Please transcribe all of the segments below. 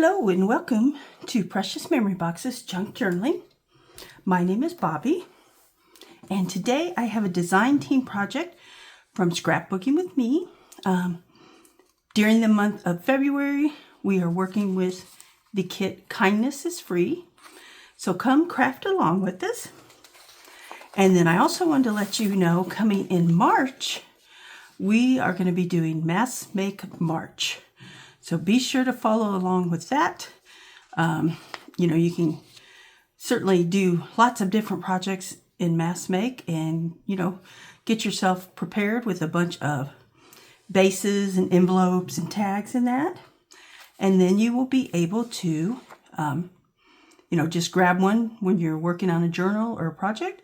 Hello and welcome to Precious Memory Box's Junk Journaling. My name is Bobby, and today I have a design team project from Scrapbooking with me. During the month of February, we are working with the kit Kindness is Free. So come craft along with us. And then I also wanted to let you know, coming in March, we are going to be doing Mass Make March. So be sure to follow along with that. You can certainly do lots of different projects in Mass Make and, get yourself prepared with a bunch of bases and envelopes and tags and that. And then you will be able to, just grab one when you're working on a journal or a project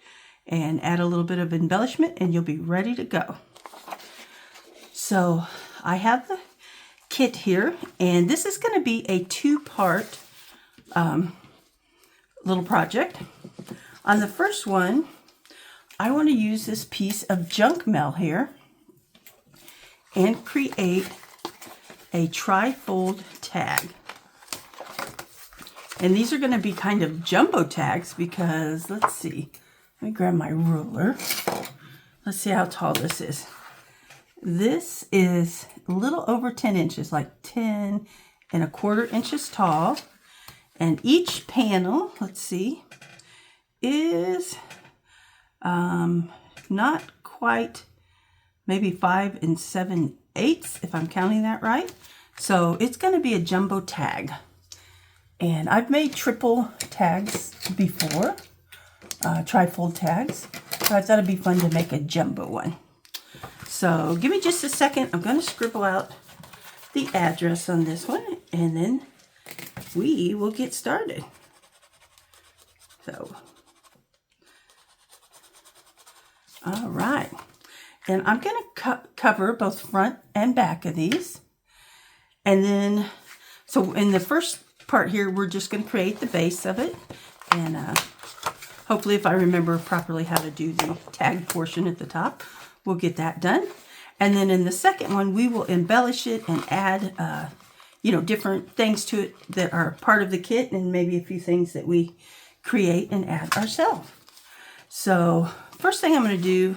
and add a little bit of embellishment and you'll be ready to go. So I have the kit here, and this is going to be a two-part little project. On the first one, I want to use this piece of junk mail here and create a tri-fold tag. And these are going to be kind of jumbo tags because, let's see, let me grab my ruler. Let's see how tall this is. This is a little over 10 inches, like 10 and a quarter inches tall. And each panel, let's see, is not quite, maybe 5 7/8, if I'm counting that right. So it's going to be a jumbo tag. And I've made triple tags before, tri-fold tags. So I thought it'd be fun to make a jumbo one. So give me just a second. I'm going to scribble out the address on this one, and then we will get started. So, all right. And I'm going to cover both front and back of these. And then, so in the first part here, we're just going to create the base of it. And hopefully if I remember properly how to do the tag portion at the top, we'll get that done. And then in the second one, we will embellish it and add, different things to it that are part of the kit and maybe a few things that we create and add ourselves. So first thing I'm going to do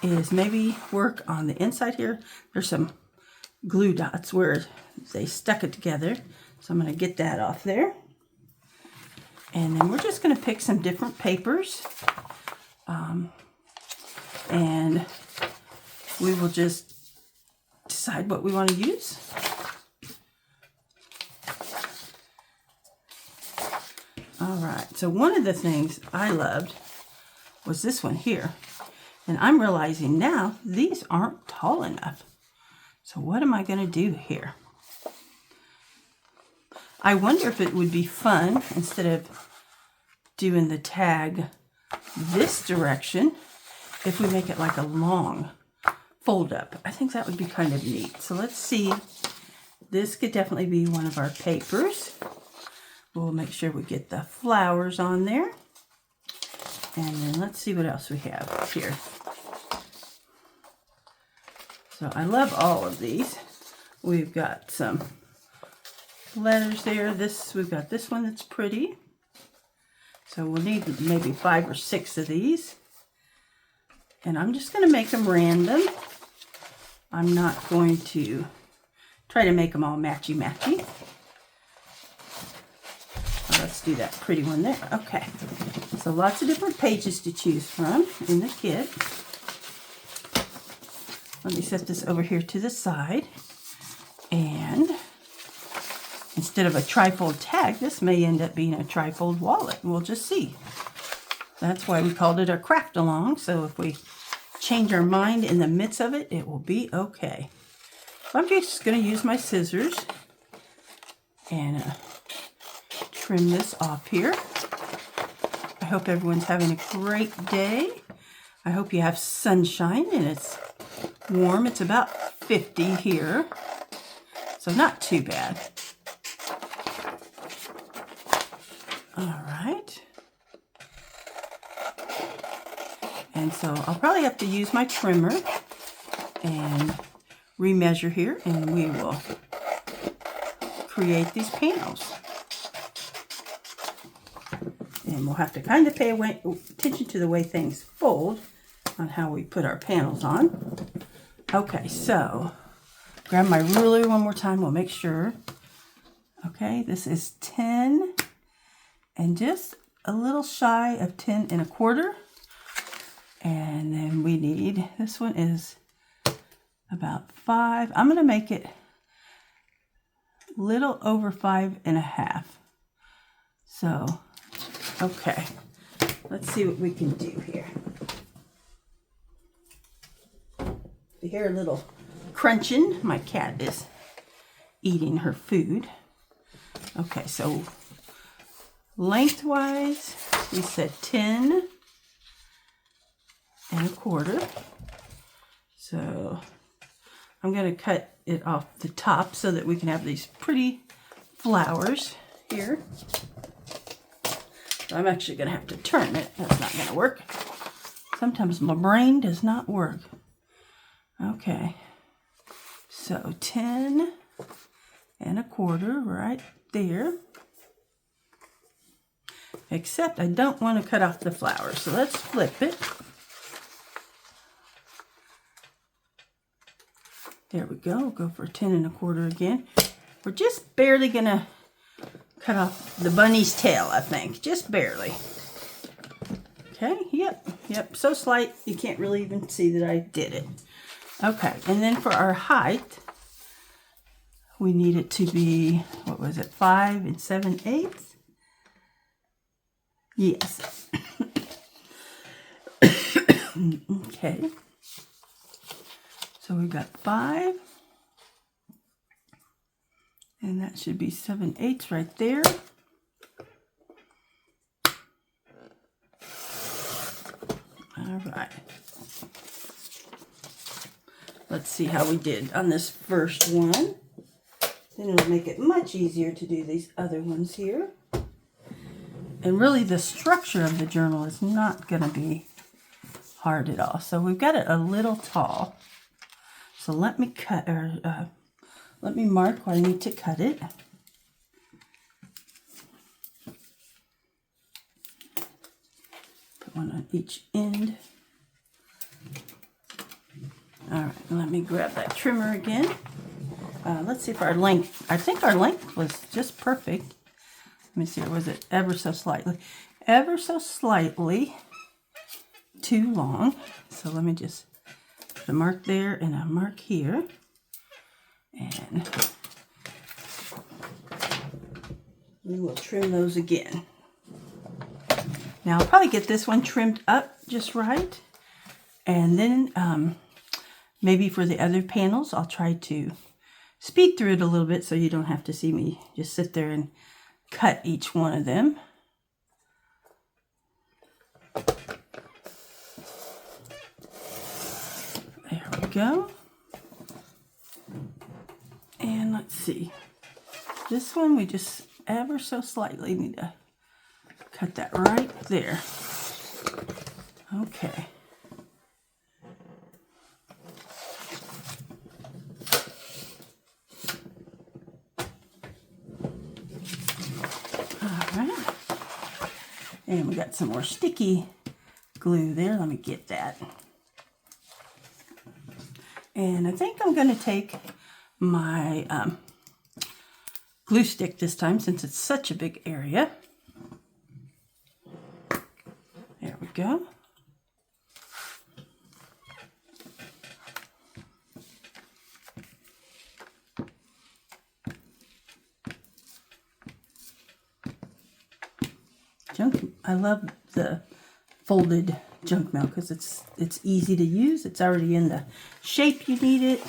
is maybe work on the inside here. There's some glue dots where they stuck it together. So I'm going to get that off there. And then we're just going to pick some different papers. And we will just decide what we want to use. All right, so one of the things I loved was this one here. And I'm realizing now these aren't tall enough. So what am I going to do here? I wonder if it would be fun, instead of doing the tag this direction, if we make it like a long fold up. I think that would be kind of neat. So let's see. This could definitely be one of our papers. We'll make sure we get the flowers on there. And then let's see what else we have here. So I love all of these. We've got some letters there. We've got this one that's pretty. So we'll need maybe 5 or 6 of these. And I'm just going to make them random. I'm not going to try to make them all matchy-matchy. Let's do that pretty one there. Okay. So lots of different pages to choose from in the kit. Let me set this over here to the side. And instead of a tri-fold tag, this may end up being a tri-fold wallet. We'll just see. That's why we called it a craft along. So if we change our mind in the midst of it, it will be okay. So I'm just going to use my scissors and trim this off here. I hope everyone's having a great day. I hope you have sunshine and it's warm. It's about 50 here, so not too bad. All right. And so I'll probably have to use my trimmer and remeasure here, and we will create these panels. And we'll have to kind of pay attention to the way things fold on how we put our panels on. Okay, so grab my ruler one more time. We'll make sure. Okay, this is 10 and just a little shy of 10 1/4. And then we need, this one is about 5. I'm going to make it a little over 5 1/2. So, okay, let's see what we can do here. You hear a little crunching. My cat is eating her food. Okay, so lengthwise, we said 10 1/4. So I'm going to cut it off the top so that we can have these pretty flowers here. So I'm actually going to have to turn it. That's not going to work. Sometimes my brain does not work. Okay, so 10 1/4 right there. Except I don't want to cut off the flowers, so let's flip it. There we go. Go for 10 1/4 again. We're just barely gonna cut off the bunny's tail, I think. Just barely. Okay, yep. So slight you can't really even see that I did it. Okay, and then for our height, we need it to be, what was it, 5 7/8? Yes. Okay. So we've got 5. And that should be 7/8 right there. All right. Let's see how we did on this first one. Then it'll make it much easier to do these other ones here. And really the structure of the journal is not going to be hard at all. So we've got it a little tall. So let me cut, or let me mark where I need to cut it. Put one on each end. All right, let me grab that trimmer again. Let's see if our length, I think our length was just perfect. Let me see, or was it ever so slightly too long? So let me just put a mark there and a mark here. And we will trim those again. Now I'll probably get this one trimmed up just right. And then maybe for the other panels, I'll try to speed through it a little bit so you don't have to see me just sit there and cut each one of them. There we go. And let's see. This one we just ever so slightly need to cut that right there. Okay. And we got some more sticky glue there. Let me get that. And I think I'm going to take my glue stick this time since it's such a big area. There we go. I love the folded junk mail because it's easy to use. It's already in the shape you need it.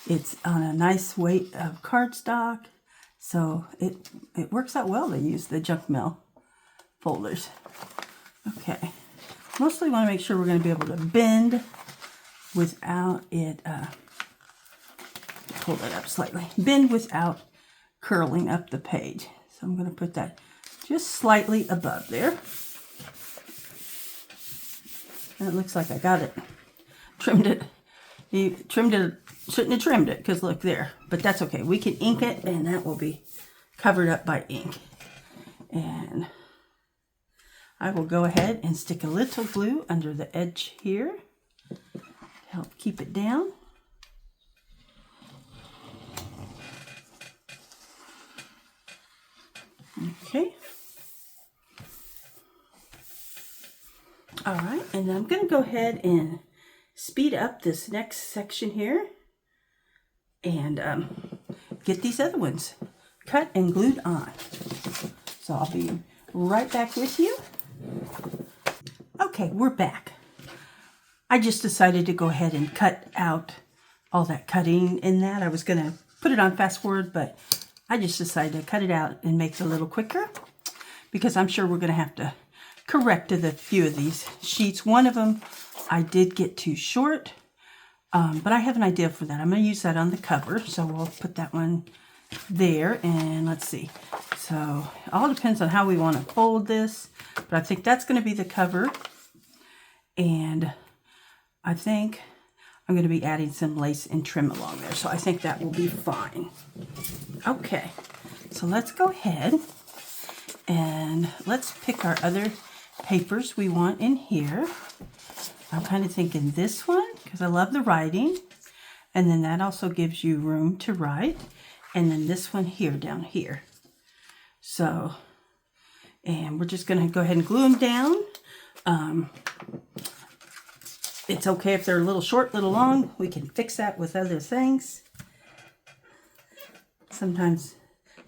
It's on a nice weight of cardstock, so it works out well to use the junk mail folders. Okay, mostly want to make sure we're going to be able to bend without it. Pull that up slightly. Bend without curling up the page. So I'm going to put that just slightly above there. And it looks like I got it, trimmed it You trimmed it, shouldn't have trimmed it because look there. But that's okay. We can ink it and that will be covered up by ink. And I will go ahead and stick a little glue under the edge here to help keep it down. Okay. All right, and I'm going to go ahead and speed up this next section here and get these other ones cut and glued on. So I'll be right back with you. Okay, we're back. I just decided to go ahead and cut out all that cutting in that. I was going to put it on fast forward, but I just decided to cut it out and make it a little quicker because I'm sure we're going to have to correct a few of these sheets. One of them I did get too short, but I have an idea for that. I'm going to use that on the cover, so we'll put that one there, and let's see. So it all depends on how we want to fold this, but I think that's going to be the cover, and I think I'm going to be adding some lace and trim along there, so I think that will be fine. Okay, so let's go ahead and let's pick our other papers we want in here. I'm kind of thinking this one because I love the writing, and then that also gives you room to write, and then this one here down here. So, and we're just going to go ahead and glue them down. It's okay if they're a little short, little long. We can fix that with other things. Sometimes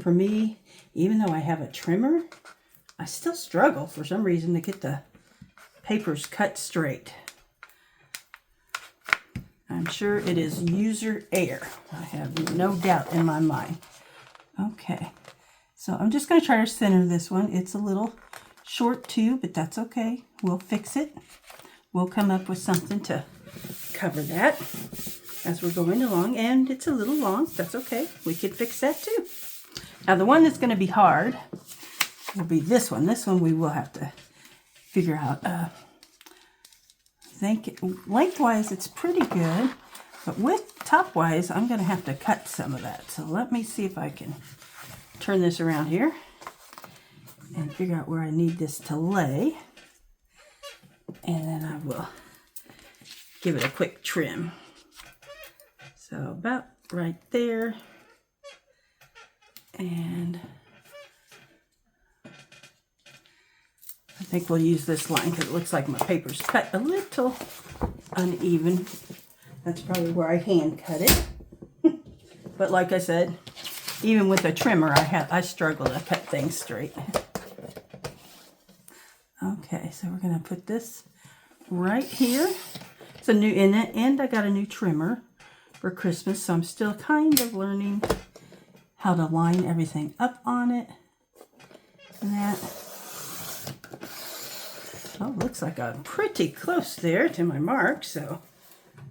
for me, even though I have a trimmer, I still struggle for some reason to get the papers cut straight. I'm sure it is user error. I have no doubt in my mind. Okay, so I'm just going to try to center this one. It's a little short too, but that's okay. We'll fix it. We'll come up with something to cover that as we're going along. And it's a little long. That's okay. We can fix that too. Now the one that's going to be hard will be this one. This one we will have to figure out. I think lengthwise it's pretty good, but with top-wise I'm going to have to cut some of that. So let me see if I can turn this around here and figure out where I need this to lay. And then I will give it a quick trim. So about right there. And I think we'll use this line because it looks like my paper's cut a little uneven. That's probably where I hand cut it. But like I said, even with a trimmer, I struggle to cut things straight. Okay, so we're going to put this right here. It's a new in it, and I got a new trimmer for Christmas, so I'm still kind of learning how to line everything up on it. And that. Oh, looks like I'm pretty close there to my mark, so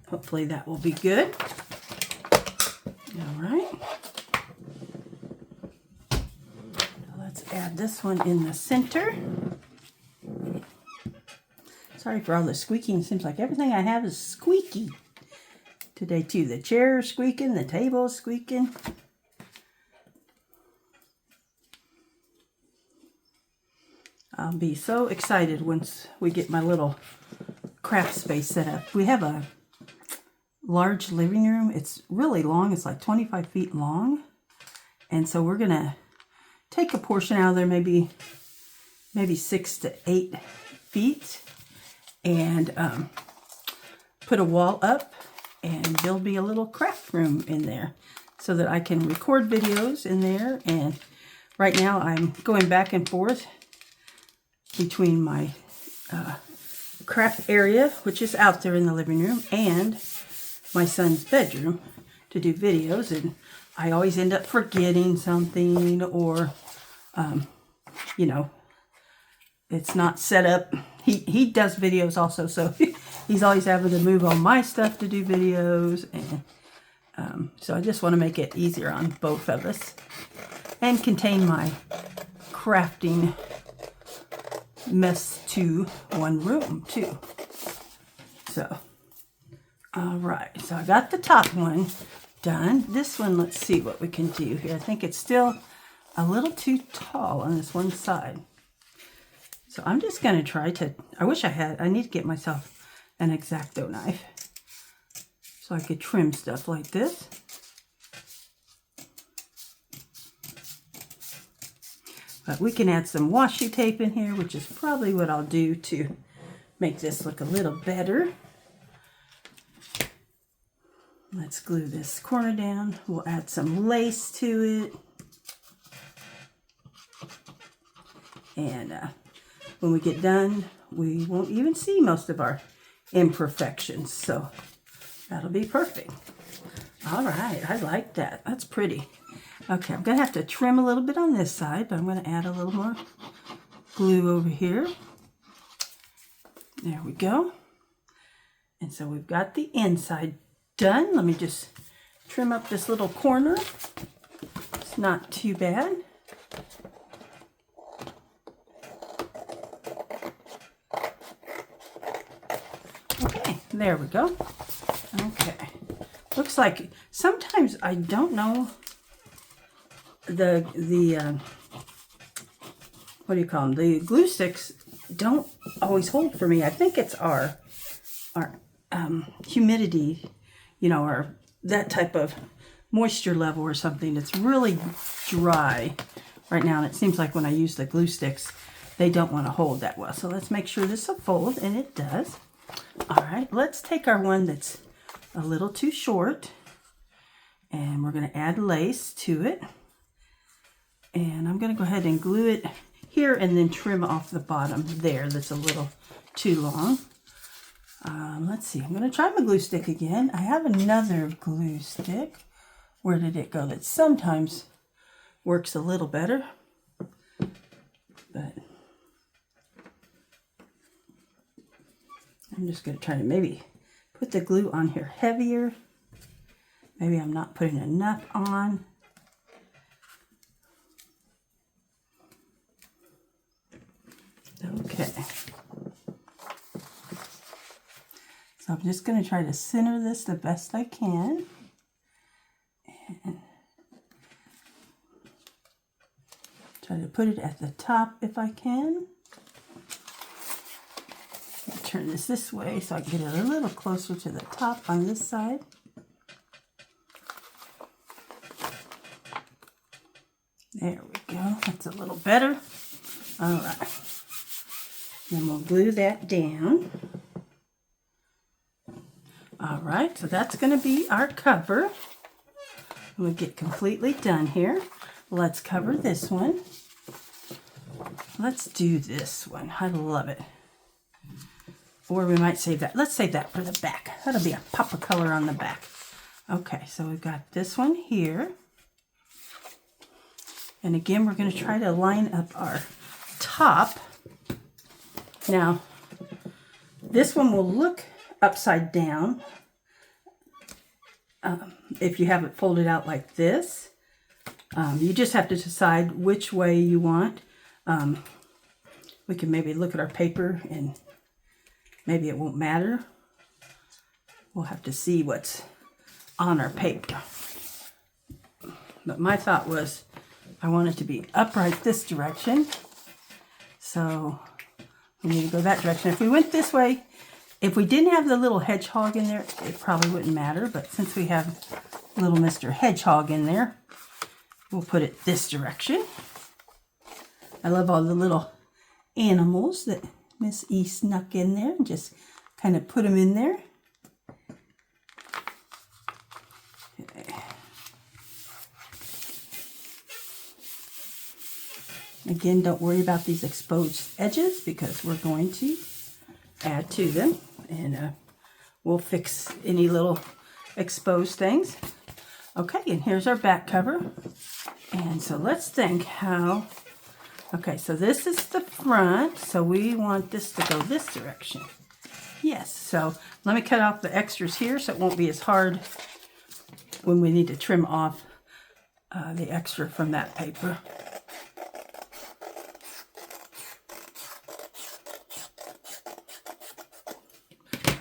hopefully that will be good. All right. Let's add this one in the center. Sorry for all the squeaking. It seems like everything I have is squeaky today too. The chair is squeaking, the table is squeaking. I'll be so excited once we get my little craft space set up. We have a large living room. It's really long. It's like 25 feet long. And so we're going to take a portion out of there, maybe 6 to 8 feet, and put a wall up and build me a little craft room in there so that I can record videos in there. And right now I'm going back and forth between my craft area, which is out there in the living room, and my son's bedroom to do videos. And I always end up forgetting something, or you know, it's not set up. He does videos also, so he's always having to move all my stuff to do videos, and so I just want to make it easier on both of us and contain my crafting mess to one room too. So All right, so I got the top one done. This one, let's see what we can do here. I think it's still a little too tall on this one side. So I'm just going to try to, I need to get myself an X-Acto knife so I could trim stuff like this. But we can add some washi tape in here, which is probably what I'll do to make this look a little better. Let's glue this corner down. We'll add some lace to it. And when we get done, we won't even see most of our imperfections. So that'll be perfect. All right, I like that. That's pretty. Okay, I'm going to have to trim a little bit on this side, but I'm going to add a little more glue over here. There we go. And so we've got the inside done. Let me just trim up this little corner. It's not too bad. Okay, there we go. Okay. Looks like sometimes I don't know the what do you call them? The glue sticks don't always hold for me. I think it's our humidity, you know, or that type of moisture level or something. It's really dry right now, and it seems like when I use the glue sticks, they don't want to hold that well. So let's make sure this will fold, and it does. All right, let's take our one that's a little too short, and we're going to add lace to it. And I'm going to go ahead and glue it here and then trim off the bottom there that's a little too long. Let's see, I'm going to try my glue stick again. I have another glue stick. Where did it go? That sometimes works a little better. But I'm just going to try to maybe put the glue on here heavier. Maybe I'm not putting enough on. Okay. So I'm just going to try to center this the best I can. And try to put it at the top if I can. Turn this way so I can get it a little closer to the top on this side. There we go. That's a little better. All right. Then we'll glue that down. All right, so that's going to be our cover. When we get completely done here, let's cover this one. Let's do this one. I love it. Or we might save that. Let's save that for the back. That'll be a pop of color on the back. Okay, so we've got this one here. And again, we're going to try to line up our top. Now, this one will look upside down if you have it folded out like this. You just have to decide which way you want. We can maybe look at our paper and maybe it won't matter. We'll have to see what's on our paper. But my thought was I want it to be upright this direction. So we need to go that direction. If we went this way, if we didn't have the little hedgehog in there, it probably wouldn't matter. But since we have little Mr. Hedgehog in there, we'll put it this direction. I love all the little animals that Miss E snuck in there and just kind of put them in there. Okay. Again, don't worry about these exposed edges because we're going to add to them, and we'll fix any little exposed things. Okay, and here's our back cover. And so let's think how, okay, so this is the front, so we want this to go this direction. Yes, so let me cut off the extras here so it won't be as hard when we need to trim off the extra from that paper.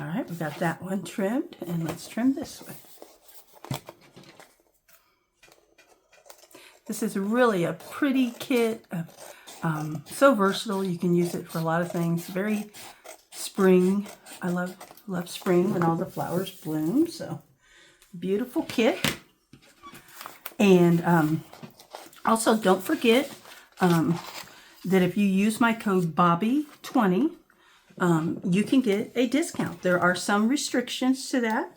All right, we got that one trimmed, and let's trim this one. This is really a pretty kit. So versatile. You can use it for a lot of things. Very spring. I love spring when all the flowers bloom. So beautiful kit. And also don't forget that if you use my code BOBBY20, you can get a discount. There are some restrictions to that,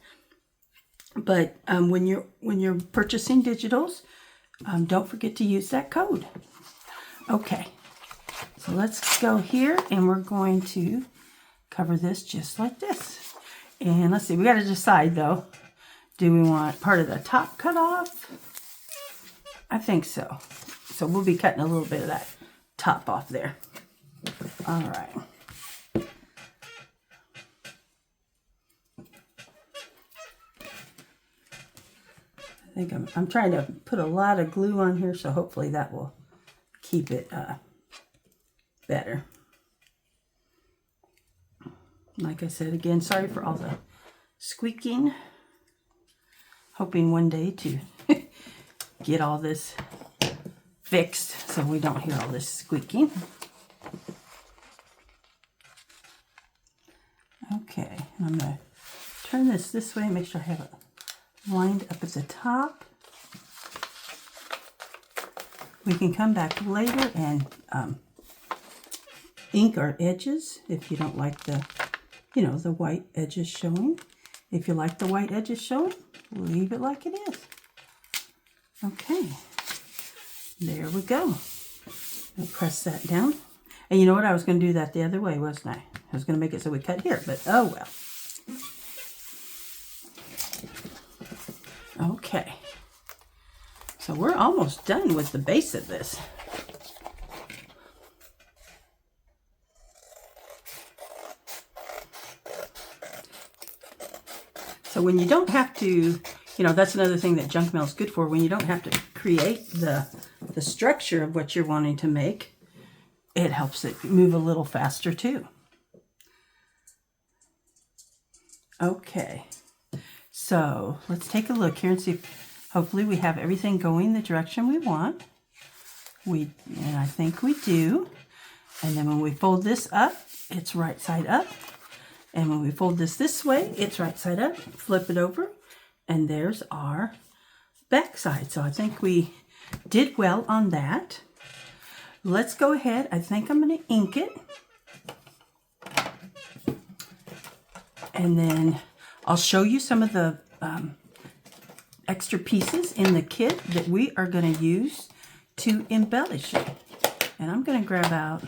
but when you're purchasing digitals, don't forget to use that code. Okay, so let's go here, and we're going to cover this just like this. And let's see, we got to decide though. Do we want part of the top cut off? I think so. So we'll be cutting a little bit of that top off there. All right. I think I'm trying to put a lot of glue on here, so hopefully that will keep it better. Like I said, again, sorry for all the squeaking. Hoping one day to get all this fixed so we don't hear all this squeaking. Okay, I'm going to turn this way, make sure I have it lined up at the top. We can come back later and ink our edges if you don't like the, the white edges showing. If you like the white edges showing, leave it like it is. Okay, there we go. I'll press that down. And you know what? I was going to do that the other way, wasn't I? I was going to make it so we cut here, but oh well. Okay, so we're almost done with the base of this. So when you don't have to, that's another thing that junk mail is good for. When you don't have to create the structure of what you're wanting to make, it helps it move a little faster too. Okay. So let's take a look here and see if hopefully we have everything going the direction we want. And I think we do. And then when we fold this up, it's right side up. And when we fold this way, it's right side up. Flip it over, and there's our back side. So I think we did well on that. Let's go ahead. I think I'm going to ink it. And then I'll show you some of the extra pieces in the kit that we are going to use to embellish it. And I'm going to grab out,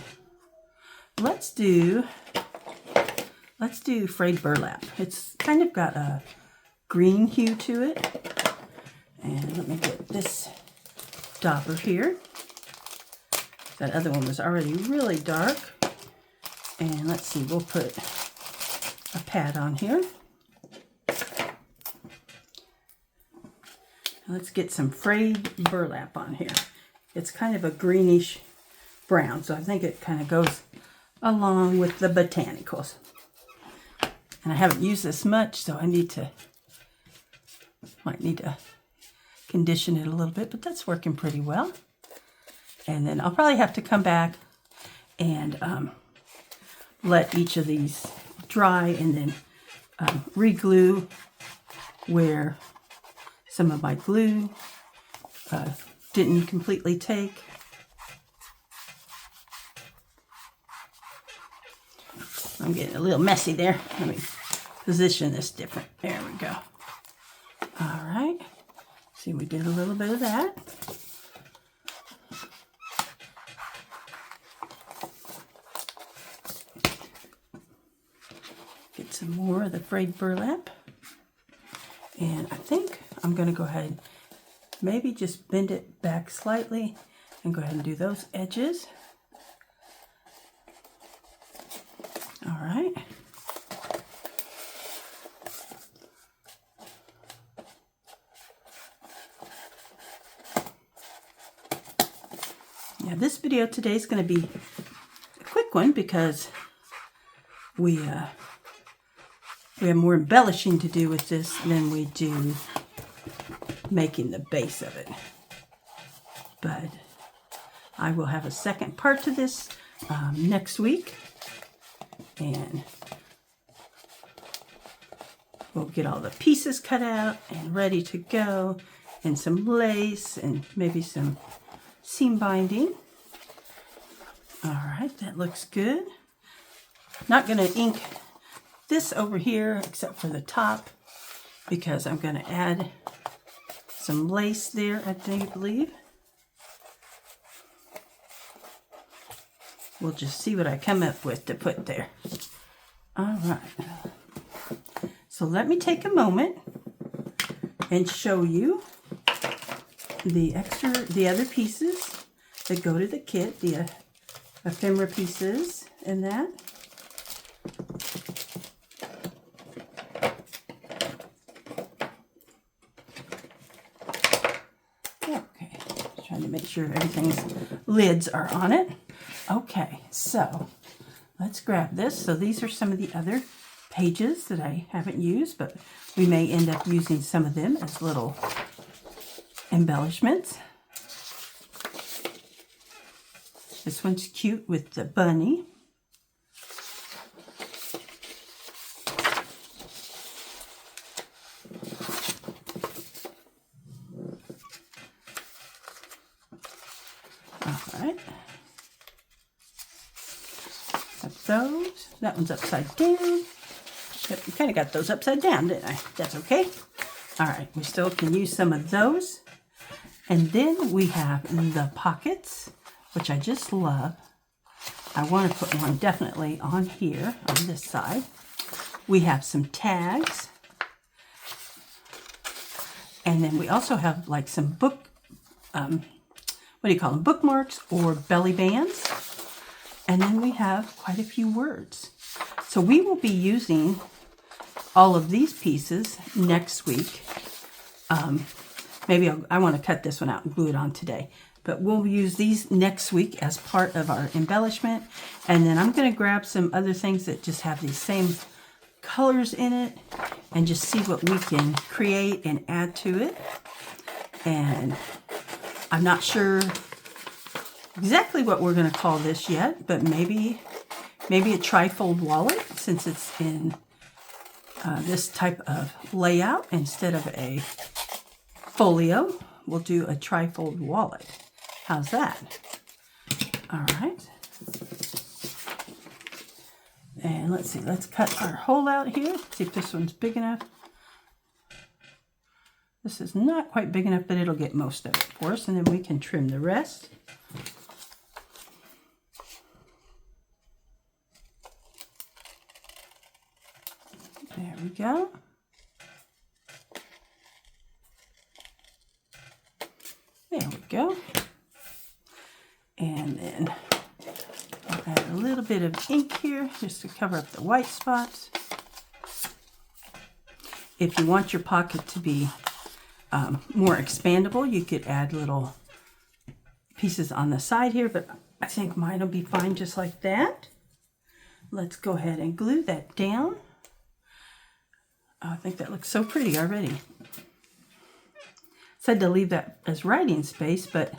let's do frayed burlap. It's kind of got a green hue to it. And let me get this dauber here. That other one was already really dark. And let's see, we'll put a pad on here. Let's get some frayed burlap on here. It's kind of a greenish brown, so I think it kind of goes along with the botanicals. And I haven't used this much, so I might need to condition it a little bit, but that's working pretty well. And then I'll probably have to come back and let each of these dry and then re-glue where some of my glue didn't completely take. I'm getting a little messy there. Let me position this different. There we go. All right. See, we did a little bit of that. Get some more of the frayed burlap. And I think I'm going to go ahead and maybe just bend it back slightly and go ahead and do those edges. All right. Yeah, this video today is going to be a quick one because we we have more embellishing to do with this than we do making the base of it. But I will have a second part to this next week, and we'll get all the pieces cut out and ready to go, and some lace and maybe some seam binding. All right, that looks good. Not going to ink this over here except for the top, because I'm going to add some lace there, I believe. We'll just see what I come up with to put there. All right. So let me take a moment and show you the other pieces that go to the kit, the ephemera pieces and that. Okay, just trying to make sure everything's lids are on it. Okay, so let's grab this. So these are some of the other pages that I haven't used, but we may end up using some of them as little embellishments. This one's cute with the bunny. All right. Got those. That one's upside down. Yep, I kind of got those upside down, didn't I? That's okay. All right, we still can use some of those. And then we have the pockets, which I just love. I want to put one definitely on here, on this side. We have some tags. And then we also have like some book, what do you call them? Bookmarks or belly bands. And then we have quite a few words. So we will be using all of these pieces next week. Maybe I want to cut this one out and glue it on today. But we'll use these next week as part of our embellishment. And then I'm going to grab some other things that just have these same colors in it and just see what we can create and add to it. And I'm not sure exactly what we're going to call this yet, but maybe a trifold wallet, since it's in this type of layout instead of a folio. We'll do a trifold wallet. How's that? All right. And let's see, let's cut our hole out here. See if this one's big enough. This is not quite big enough, but it'll get most of it for us, and then we can trim the rest. There we go. There we go. And then I'll add a little bit of ink here just to cover up the white spots. If you want your pocket to be more expandable, you could add little pieces on the side here, but I think mine will be fine just like that. Let's go ahead and glue that down. Oh, I think that looks so pretty already. Said to leave that as writing space, but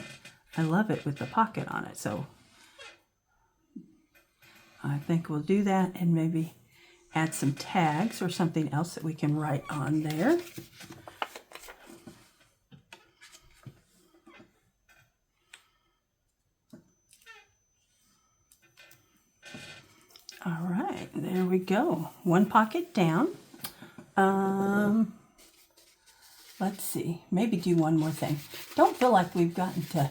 I love it with the pocket on it, so I think we'll do that and maybe add some tags or something else that we can write on there. All right, there we go. One pocket down. Let's see, maybe do one more thing. Don't feel like we've gotten to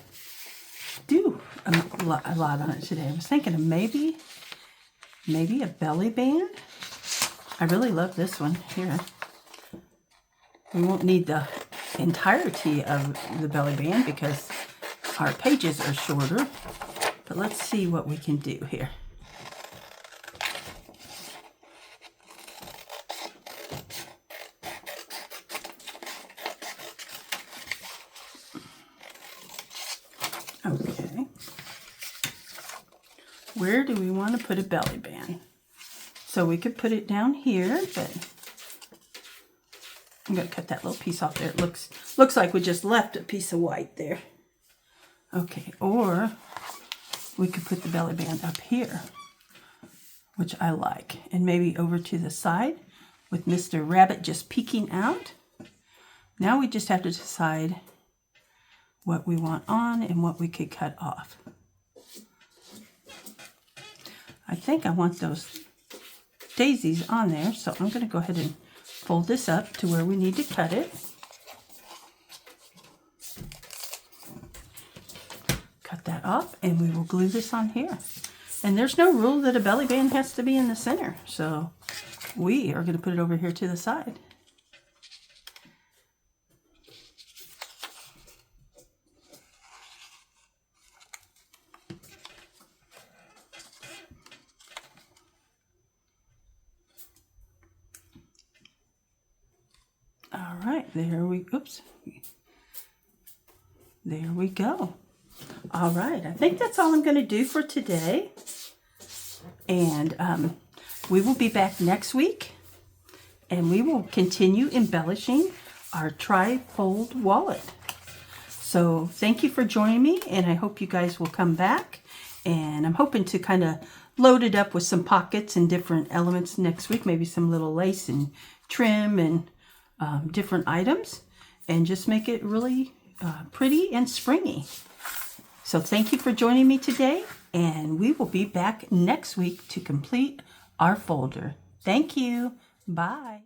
do a lot on it today. I was thinking of maybe a belly band. I really love this one here. We won't need the entirety of the belly band because our pages are shorter, but let's see what we can do here. Okay, where do we want to put a belly band? So we could put it down here, but I'm going to cut that little piece off there. It looks like we just left a piece of white there. Okay, or we could put the belly band up here, which I like. And maybe over to the side with Mr. Rabbit just peeking out. Now we just have to decide what we want on and what we could cut off. I think I want those daisies on there, so I'm going to go ahead and fold this up to where we need to cut it. Cut that off, and we will glue this on here. And there's no rule that a belly band has to be in the center, so we are going to put it over here to the side. All right, there we go. All right, I think that's all I'm going to do for today. And we will be back next week, and we will continue embellishing our TRIFOLD wallet. So thank you for joining me, and I hope you guys will come back. And I'm hoping to kind of load it up with some pockets and different elements next week, maybe some little lace and trim and different items, and just make it really pretty and springy. So thank you for joining me today, and we will be back next week to complete our folder. Thank you. Bye.